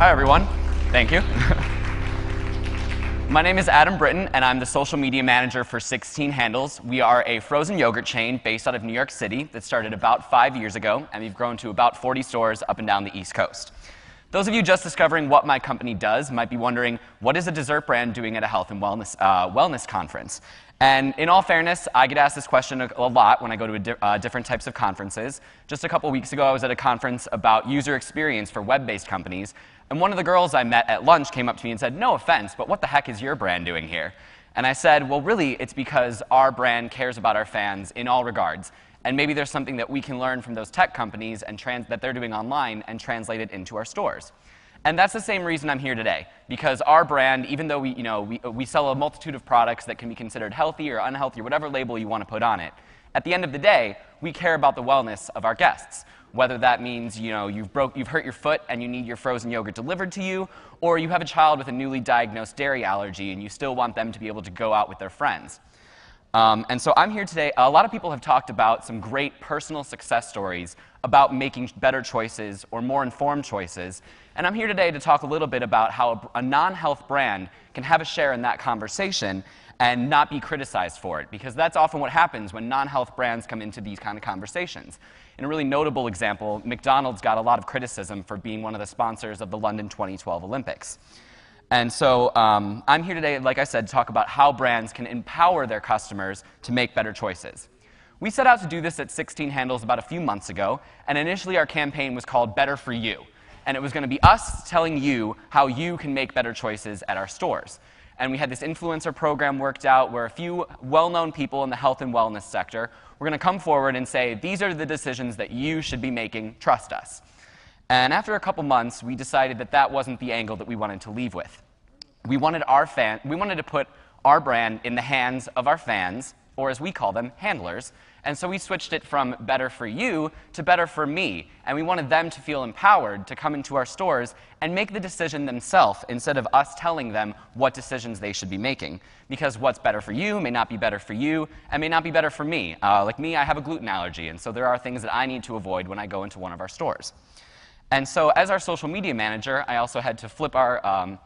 Hi, everyone. Thank you. My name is Britten, and I'm the social media manager for 16 Handles. We are a frozen yogurt chain based out of New York City that started about 5 years ago, and we've grown to about 40 stores up and down the East Coast. Those of you just discovering what my company does might be wondering, what is a dessert brand doing at a health and wellness conference? And in all fairness, I get asked this question a lot when I go to different types of conferences. Just a couple weeks ago, I was at a conference about user experience for web-based companies, and one of the girls I met at lunch came up to me and said, "No offense, but what the heck is your brand doing here?" And I said, well, really, it's because our brand cares about our fans in all regards. And maybe there's something that we can learn from those tech companies and that they're doing online and translate it into our stores. And that's the same reason I'm here today, because our brand, even though we sell a multitude of products that can be considered healthy or unhealthy, or whatever label you want to put on it, at the end of the day, we care about the wellness of our guests. Whether that means you've hurt your foot and you need your frozen yogurt delivered to you, or you have a child with a newly diagnosed dairy allergy and you still want them to be able to go out with their friends. And so I'm here today. A lot of people have talked about some great personal success stories about making better choices or more informed choices. And I'm here today to talk a little bit about how a non-health brand can have a share in that conversation and not be criticized for it, because that's often what happens when non-health brands come into these kind of conversations. In a really notable example, McDonald's got a lot of criticism for being one of the sponsors of the London 2012 Olympics. And so I'm here today, like I said, to talk about how brands can empower their customers to make better choices. We set out to do this at 16 Handles about a few months ago, and initially our campaign was called Better For You. And it was going to be us telling you how you can make better choices at our stores. And we had this influencer program worked out where a few well-known people in the health and wellness sector were going to come forward and say, these are the decisions that you should be making, trust us. And after a couple months, we decided that that wasn't the angle that we wanted to leave with. We wanted to put our brand in the hands of our fans, or as we call them, handlers. And so we switched it from Better For You to Better For Me. And we wanted them to feel empowered to come into our stores and make the decision themselves instead of us telling them what decisions they should be making. Because what's better for you may not be better for you and may not be better for me. Like me, I have a gluten allergy, and so there are things that I need to avoid when I go into one of our stores. And so as our social media manager, I also had to flip our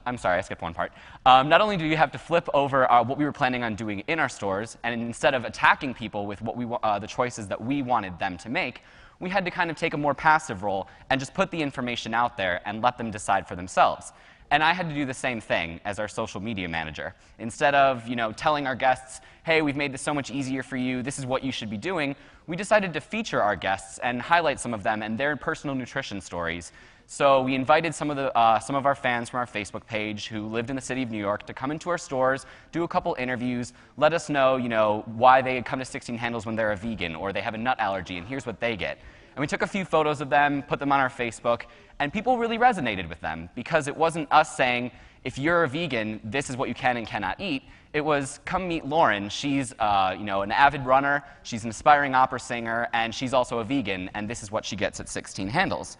I'm sorry, I skipped one part. Not only do you have to flip over what we were planning on doing in our stores, and instead of attacking people with the choices that we wanted them to make, we had to kind of take a more passive role and just put the information out there and let them decide for themselves. And I had to do the same thing as our social media manager. Instead of telling our guests, hey, we've made this so much easier for you, this is what you should be doing, we decided to feature our guests and highlight some of them and their personal nutrition stories. So we invited some of our fans from our Facebook page who lived in the city of New York to come into our stores, do a couple interviews, let us know, why they come to 16 Handles when they're a vegan or they have a nut allergy, and here's what they get. And we took a few photos of them, put them on our Facebook, and people really resonated with them because it wasn't us saying, if you're a vegan, this is what you can and cannot eat. It was, come meet Lauren. She's an avid runner, she's an aspiring opera singer, and she's also a vegan, and this is what she gets at 16 Handles.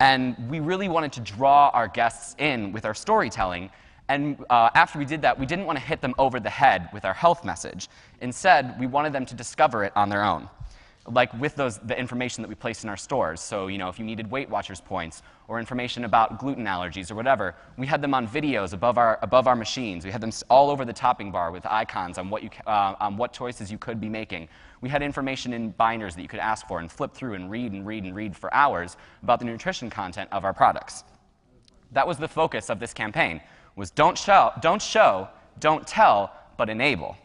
And we really wanted to draw our guests in with our storytelling. And after we did that, we didn't want to hit them over the head with our health message. Instead, we wanted them to discover it on their own, like with the information that we placed in our stores. So if you needed Weight Watchers points or information about gluten allergies or whatever, we had them on videos above our machines. We had them all over the topping bar with icons on what choices you could be making. We had information in binders that you could ask for and flip through and read and read and read for hours about the nutrition content of our products. That was the focus of this campaign, was don't show, don't tell, but enable.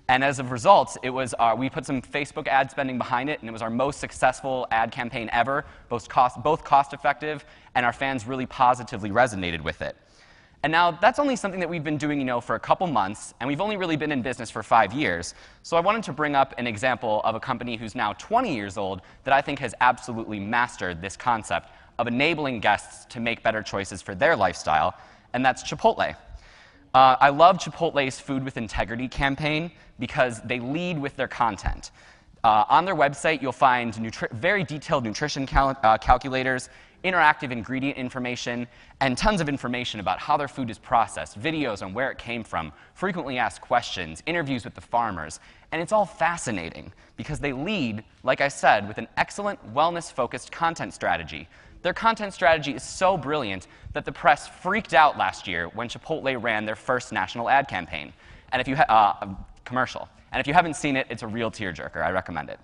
And as a result, we put some Facebook ad spending behind it, and it was our most successful ad campaign ever, both cost-effective, and our fans really positively resonated with it. And now, that's only something that we've been doing, for a couple months, and we've only really been in business for 5 years. So I wanted to bring up an example of a company who's now 20 years old that I think has absolutely mastered this concept of enabling guests to make better choices for their lifestyle, and that's Chipotle. I love Chipotle's Food with Integrity campaign because they lead with their content. On their website, you'll find very detailed nutrition calculators, interactive ingredient information, and tons of information about how their food is processed, videos on where it came from, frequently asked questions, interviews with the farmers. And it's all fascinating because they lead, like I said, with an excellent wellness-focused content strategy. Their content strategy is so brilliant that the press freaked out last year when Chipotle ran their first national ad campaign, and if you commercial. And if you haven't seen it, it's a real tearjerker. I recommend it.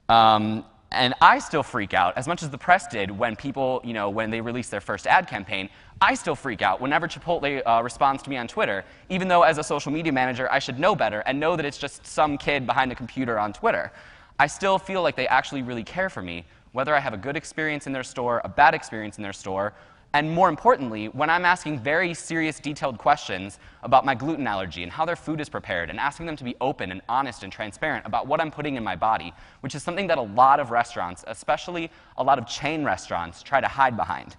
And I still freak out, as much as the press did when people, when they release their first ad campaign. I still freak out whenever Chipotle responds to me on Twitter, even though as a social media manager, I should know better and know that it's just some kid behind a computer on Twitter. I still feel like they actually really care for me, whether I have a good experience in their store, a bad experience in their store, and more importantly, when I'm asking very serious, detailed questions about my gluten allergy and how their food is prepared, and asking them to be open and honest and transparent about what I'm putting in my body, which is something that a lot of restaurants, especially a lot of chain restaurants, try to hide behind.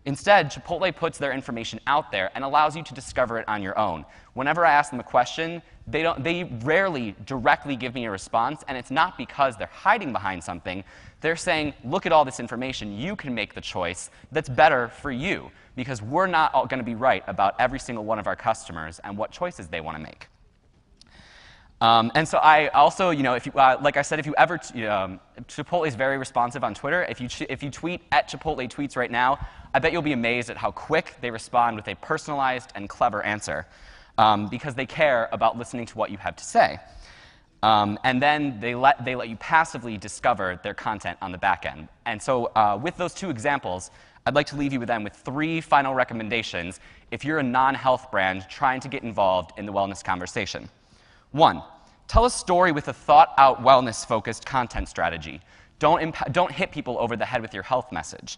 Instead, Chipotle puts their information out there and allows you to discover it on your own. Whenever I ask them a question, they rarely directly give me a response, and it's not because they're hiding behind something. They're saying, look at all this information. You can make the choice that's better for you, because we're not all going to be right about every single one of our customers and what choices they want to make. And so I also, if you, like I said, if you ever, Chipotle is very responsive on Twitter. If you tweet at Chipotle Tweets right now, I bet you'll be amazed at how quick they respond with a personalized and clever answer, because they care about listening to what you have to say. And then they let you passively discover their content on the back end. And so with those two examples, I'd like to leave you with them with 3 final recommendations if you're a non-health brand trying to get involved in the wellness conversation. 1, tell a story with a thought-out, wellness-focused content strategy. Don't hit people over the head with your health message.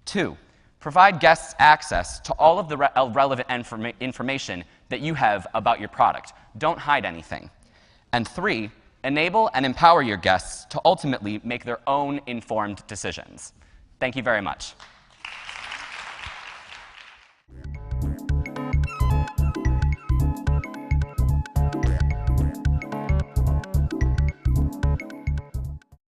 2, provide guests access to all of the relevant information that you have about your product. Don't hide anything. And 3, enable and empower your guests to ultimately make their own informed decisions. Thank you very much.